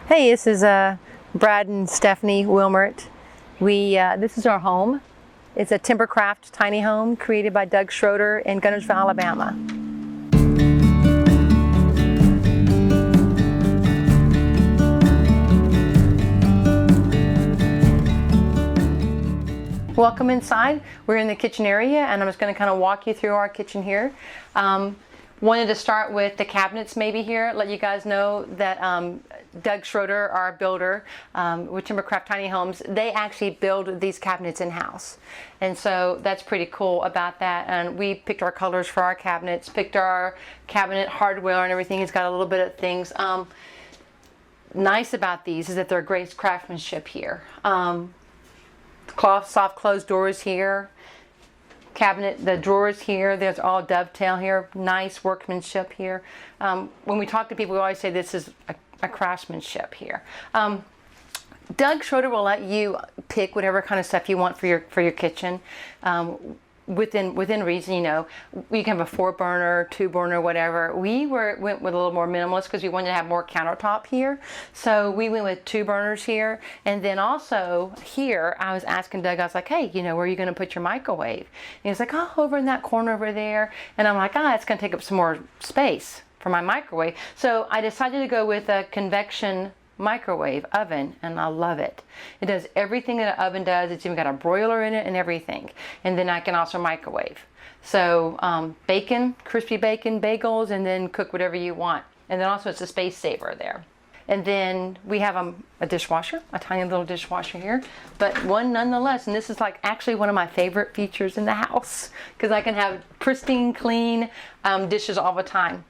Hey, this is Brad and Stephanie Wilmert. This is our home. It's a Timbercraft Tiny Home created by Doug Schroeder in Guntersville, Alabama. Welcome inside. We're in the kitchen area, and I'm just going to kind of walk you through our kitchen here. Wanted to start with the cabinets maybe here, let you guys know that Doug Schroeder, our builder with Timbercraft Tiny Homes, they actually build these cabinets in-house. And so that's pretty cool about that. And we picked our colors for our cabinets, picked our cabinet hardware and everything. It's got a little bit of things. Nice about these is that they're great craftsmanship here. Cloth, soft closed doors here. Cabinet, the drawers here, there's all dovetail here, nice workmanship here. When we talk to people, we always say this is a craftsmanship here. Doug Schroeder will let you pick whatever kind of stuff you want for your kitchen. Within reason, you know, you can have a 4-burner, 2-burner, whatever. We went with a little more minimalist because we wanted to have more countertop here. So we went with 2 burners here. And then also here, I was asking Doug, I was like, hey, you know, where are you going to put your microwave? And he was like, oh, over in that corner over there. And I'm like, it's going to take up some more space for my microwave. So I decided to go with a convection microwave oven, and I love it. It does everything that an oven does. It's even got a broiler in it and everything. And then I can also microwave. So bacon, crispy bacon, bagels, and then cook whatever you want. And then also it's a space saver there. And then we have a dishwasher, a tiny little dishwasher here, but one nonetheless. And this is like actually one of my favorite features in the house because I can have pristine, clean dishes all the time.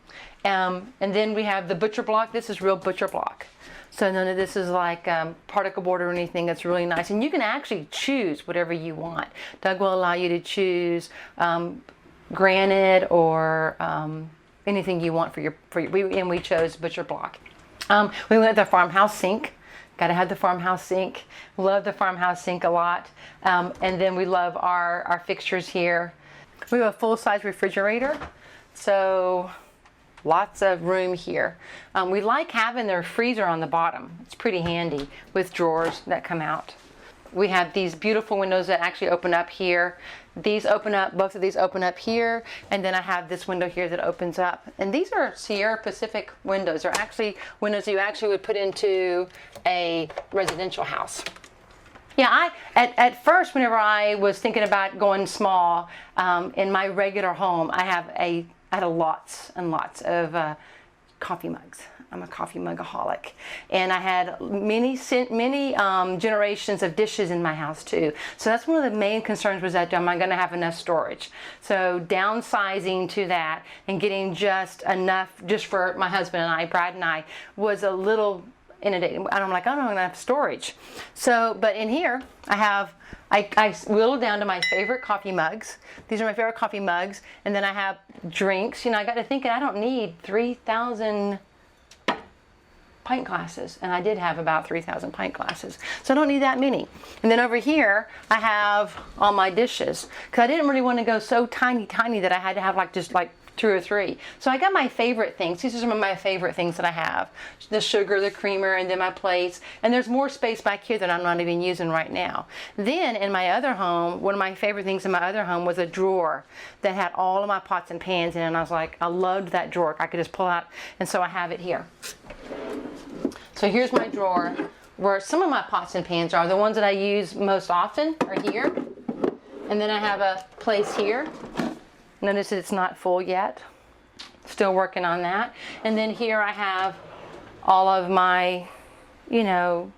And then we have the butcher block. This is real butcher block. So none of this is like particle board or anything. That's really nice. And you can actually choose whatever you want. Doug will allow you to choose granite or anything you want for your and we chose butcher block. We went with the farmhouse sink. Got to have the farmhouse sink. Love the farmhouse sink a lot. And then we love our fixtures here. We have a full-size refrigerator. So lots of room here. We like having their freezer on the bottom. It's pretty handy with drawers that come out. We have these beautiful windows that actually open up here. These open up, both of these open up here, and then I have this window here that opens up. And these are Sierra Pacific windows. They're actually windows you actually would put into a residential house. Yeah, at first, whenever I was thinking about going small, in my regular home, I had lots and lots of coffee mugs. I'm a coffee mugaholic. And I had many generations of dishes in my house too. So that's one of the main concerns was that am I going to have enough storage? So downsizing to that and getting just enough just for my husband and I, Brad and I, was a little inundated. And I'm like, I don't have enough storage. So, but in here I whittled down to my favorite coffee mugs. These are my favorite coffee mugs. And then I have drinks. You know, I got to thinking I don't need 3,000 pint glasses. And I did have about 3,000 pint glasses. So I don't need that many. And then over here, I have all my dishes. Because I didn't really want to go so tiny that I had to have just 2 or 3. So I got my favorite things. These are some of my favorite things that I have. The sugar, the creamer, and then my plates. And there's more space back here that I'm not even using right now. Then in my other home, one of my favorite things in my other home was a drawer that had all of my pots and pans in it. And I was like, I loved that drawer. I could just pull out. And so I have it here. So here's my drawer where some of my pots and pans are. The ones that I use most often are here. And then I have a place here. Notice that it's not full yet. Still working on that. And then here I have all of my, you know,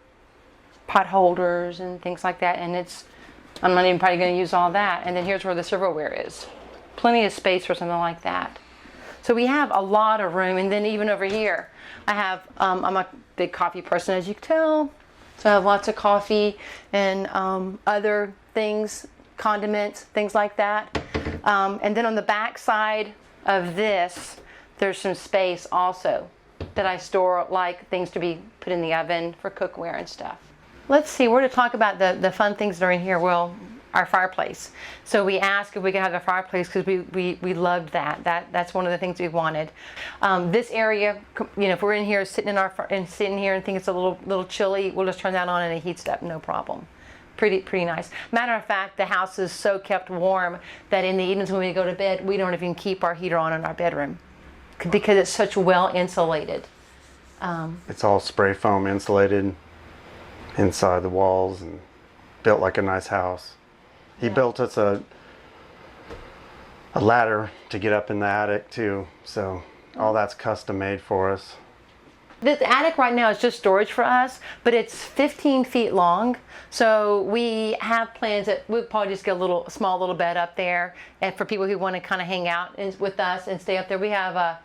pot holders and things like that. And I'm not even probably going to use all that. And then here's where the silverware is. Plenty of space for something like that. So we have a lot of room. And then even over here, I have, I'm a big coffee person, as you can tell. So I have lots of coffee and other things, condiments, things like that. And then on the back side of this, there's some space also that I store like things to be put in the oven for cookware and stuff. Let's see, we're to talk about the fun things that are in here. Well, our fireplace. So we asked if we could have a fireplace because we loved that. That's one of the things we wanted. This area, if we're in here sitting here and think it's a little chilly, we'll just turn that on and it heats up, no problem. Pretty nice. Matter of fact, the house is so kept warm that in the evenings when we go to bed, we don't even keep our heater on in our bedroom because it's such well insulated. It's all spray foam insulated inside the walls and built like a nice house. He built us a ladder to get up in the attic too, so all that's custom made for us. The attic right now is just storage for us, but it's 15 feet long. So we have plans that we'll probably just get a small little bed up there, and for people who want to kind of hang out with us and stay up there. We have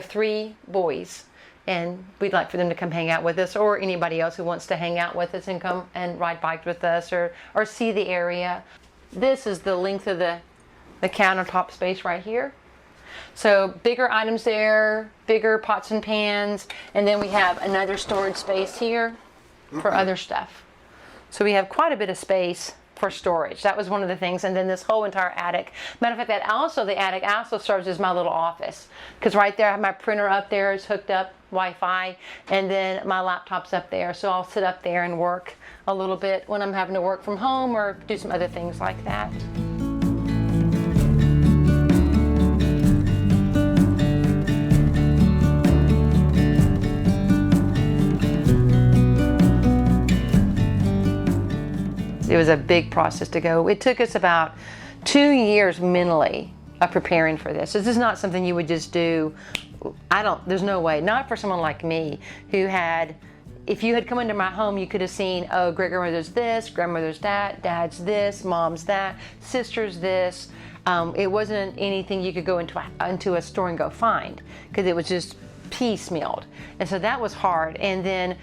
3 boys, and we'd like for them to come hang out with us, or anybody else who wants to hang out with us and come and ride bikes with us or see the area. This is the length of the countertop space right here. So bigger items there, bigger pots and pans, and then we have another storage space here for other stuff. So we have quite a bit of space for storage. That was one of the things. And then this whole entire attic. Matter of fact, the attic also serves as my little office, because right there I have my printer up there. It's hooked up Wi-Fi, and then my laptop's up there. So I'll sit up there and work a little bit when I'm having to work from home or do some other things like that. It was a big process to go. It took us about 2 years mentally of preparing for this. This is not something you would just do. There's no way. Not for someone like me who had, if you had come into my home, you could have seen, oh, great grandmother's this, grandmother's that, dad's this, mom's that, sister's this. It wasn't anything you could go into a store and go find, because it was just piecemealed. And so that was hard. And then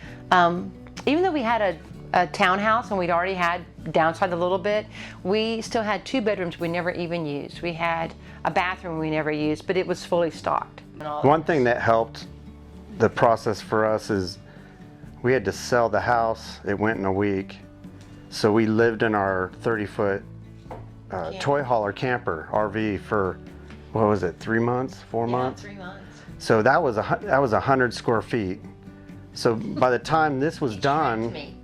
even though we had a townhouse and we'd already had downsized a little bit, we still had 2 bedrooms we never even used. We had a bathroom we never used, but it was fully stocked. One thing that helped the process for us is we had to sell the house. It went in a week. So we lived in our 30-foot toy hauler camper RV for, what was it, 3 months, 4 months? 3 months. So that was 100 square feet. So by the time this was done,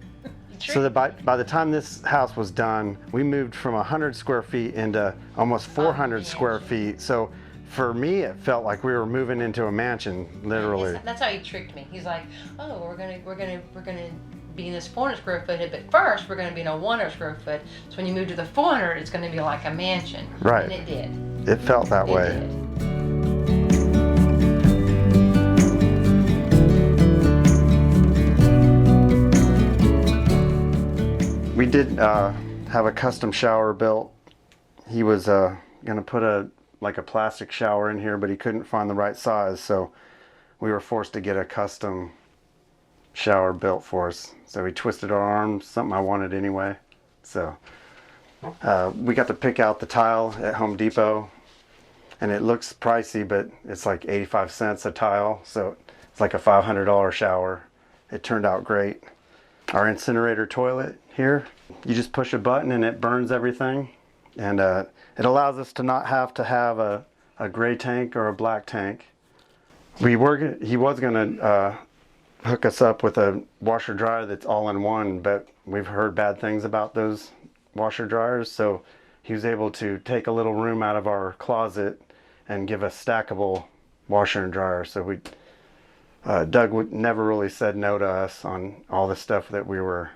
so that by the time this house was done, we moved from 100 square feet into almost 400 square feet. So for me, it felt like we were moving into a mansion, literally. That's how he tricked me. He's like, oh, we're gonna be in this 400 square foot, but first we're gonna be in a 100 square foot. So when you move to the 400, it's gonna be like a mansion. Right. And it did. It felt that way. It did. We did have a custom shower built. He was gonna put a plastic shower in here, but he couldn't find the right size, so we were forced to get a custom shower built for us. So we twisted our arms, something I wanted anyway. So we got to pick out the tile at Home Depot, and it looks pricey, but it's like 85 cents a tile, so it's like a $500 shower. It turned out great. Our incinerator toilet here, you just push a button and it burns everything, and it allows us to not have to have a gray tank or a black tank. He was gonna hook us up with a washer dryer that's all in one, but we've heard bad things about those washer dryers, so he was able to take a little room out of our closet and give us stackable washer and dryer. So Doug never really said no to us on all the stuff that we were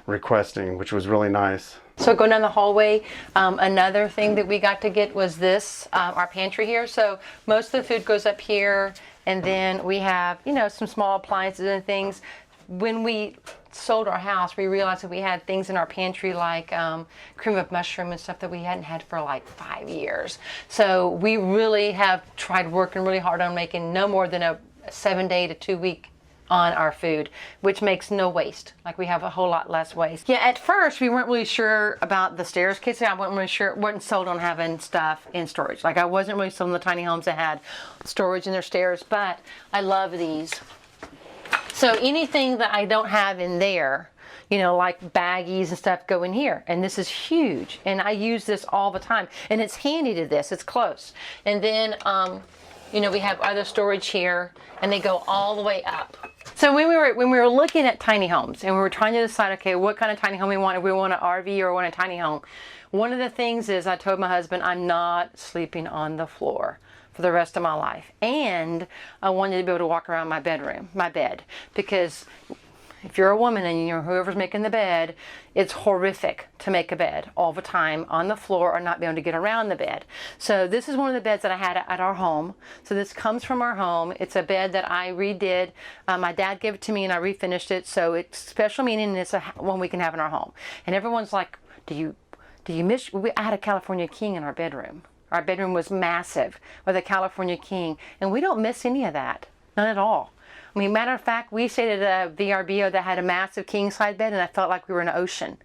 requesting, which was really nice. So going down the hallway, another thing that we got to get was this, our pantry here. So most of the food goes up here, and then we have, some small appliances and things. When we sold our house, we realized that we had things in our pantry like cream of mushroom and stuff that we hadn't had for like 5 years. So we really have tried working really hard on making no more than a 7-day to 2-week on our food, which makes no waste. Like, we have a whole lot less waste. Yeah, at first we weren't really sure about the stairs kitchen. I wasn't sold on having stuff in storage. Like, I wasn't really sold on the tiny homes that had storage in their stairs, but I love these. So anything that I don't have in there, you know, like baggies and stuff go in here. And this is huge. And I use this all the time. And it's handy to this. It's close. And then, you know, we have other storage here, and they go all the way up. So when we were looking at tiny homes and we were trying to decide, okay, what kind of tiny home we want, if we want an RV or want a tiny home, one of the things is I told my husband I'm not sleeping on the floor for the rest of my life. And I wanted to be able to walk around my bed, because if you're a woman and you're whoever's making the bed, it's horrific to make a bed all the time on the floor or not be able to get around the bed. So this is one of the beds that I had at our home. So this comes from our home. It's a bed that I redid. My dad gave it to me and I refinished it. So it's special meaning, and it's one we can have in our home. And everyone's like, do you miss? I had a California king in our bedroom. Our bedroom was massive with a California king, and we don't miss any of that. None at all. I mean, matter of fact, we stayed at a VRBO that had a massive king side bed, and I felt like we were in an ocean.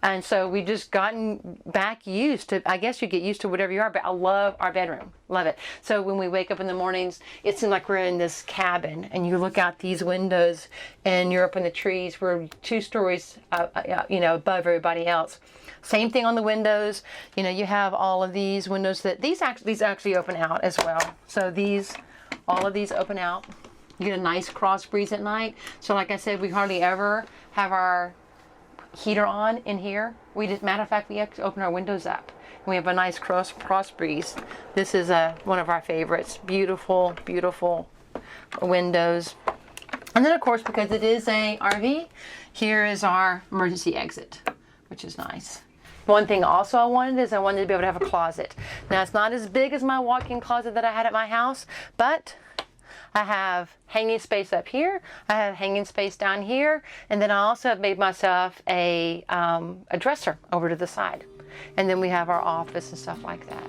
And so we just gotten back used to, I guess you get used to whatever you are, but I love our bedroom. Love it. So when we wake up in the mornings, it seems like we're in this cabin, and you look out these windows and you're up in the trees. We're 2 stories, you know, above everybody else. Same thing on the windows. You know, you have all of these windows that these actually open out as well. So all of these open out. You get a nice cross breeze at night. So like I said, we hardly ever have our heater on in here. Matter of fact, we have to open our windows up. And we have a nice cross breeze. This is one of our favorites. Beautiful, beautiful windows. And then of course, because it is a RV, here is our emergency exit, which is nice. One thing also I wanted to be able to have a closet. Now it's not as big as my walk-in closet that I had at my house, but I have hanging space up here. I have hanging space down here. And then I also have made myself a dresser over to the side. And then we have our office and stuff like that.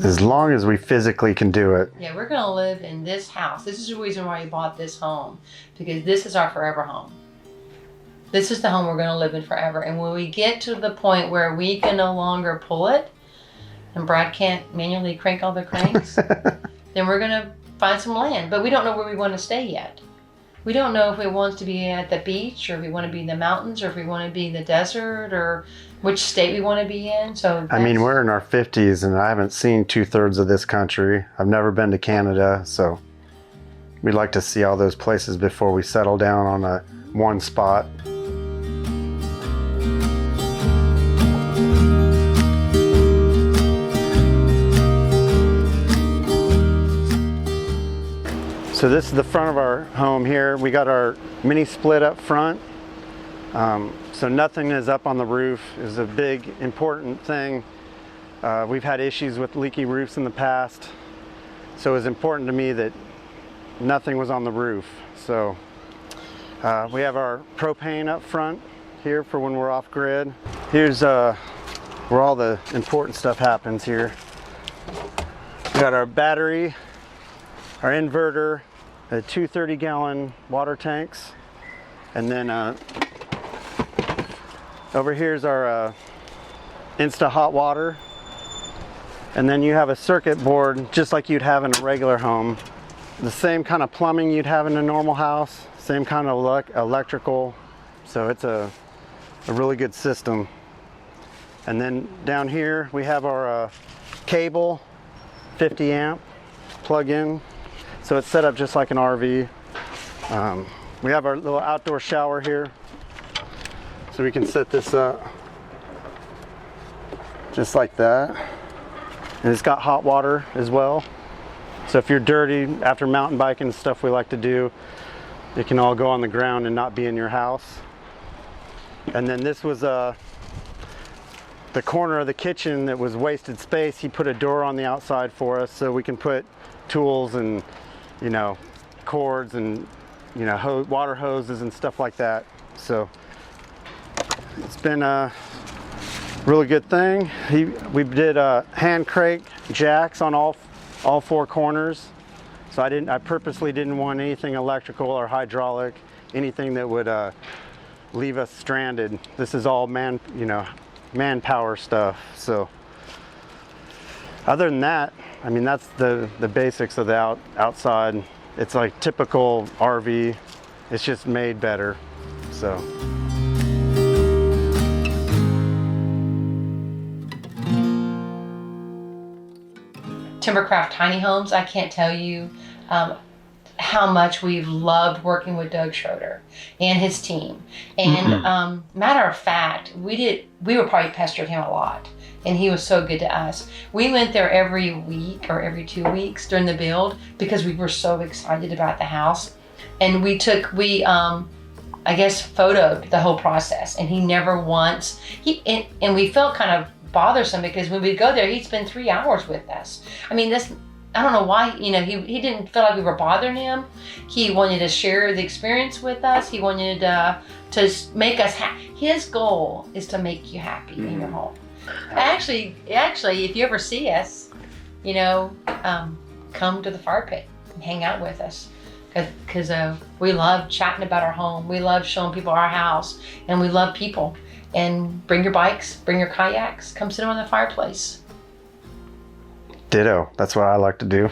As long as we physically can do it. Yeah, we're gonna live in this house. This is the reason why we bought this home, because this is our forever home. This is the home we're going to live in forever. And when we get to the point where we can no longer pull it, and Brad can't manually crank all the cranks, then we're going to find some land. But we don't know where we want to stay yet. We don't know if we want to be at the beach, or if we want to be in the mountains, or if we want to be in the desert, or which state we want to be in. So I mean, we're in our 50s and I haven't seen 2/3 of this country. I've never been to Canada, so we'd like to see all those places before we settle down on one spot. So this is the front of our home here. We got our mini split up front. So nothing is up on the roof is a big important thing. We've had issues with leaky roofs in the past. So it was important to me that nothing was on the roof. So we have our propane up front here for when we're off grid. Here's where all the important stuff happens here. We got our battery, our inverter, 2 30-gallon water tanks, and then over here's our Insta hot water, and then you have a circuit board just like you'd have in a regular home. The same kind of plumbing you'd have in a normal house, same kind of electrical, so it's a really good system. And then down here we have our cable, 50 amp plug-in. So it's set up just like an RV. We have our little outdoor shower here. So we can set this up just like that. And it's got hot water as well. So if you're dirty after mountain biking and stuff we like to do, it can all go on the ground and not be in your house. And then this was the corner of the kitchen that was wasted space. He put a door on the outside for us so we can put tools and, you know, cords and, you know, water hoses and stuff like that. So it's been a really good thing. We did hand crank jacks on all 4 corners. So I purposely didn't want anything electrical or hydraulic, anything that would leave us stranded. This is all manpower stuff. So Other than that, I mean, that's the basics of the outside. It's like typical RV. It's just made better. So. Timbercraft Tiny Homes, I can't tell you how much we've loved working with Doug Schroeder and his team. And matter of fact, we were probably pestered him a lot, and he was so good to us. We went there every week or every 2 weeks during the build because we were so excited about the house. And we I guess photoed the whole process, and he never once, and we felt kind of bothersome because when we go there, he'd spend 3 hours with us. I mean, I don't know why, he didn't feel like we were bothering him. He wanted to share the experience with us. He wanted to make us happy. His goal is to make you happy in your home. Actually, if you ever see us, come to the fire pit and hang out with us. Because we love chatting about our home. We love showing people our house, and we love people. And bring your bikes, bring your kayaks, come sit on the fireplace. Ditto. That's what I like to do.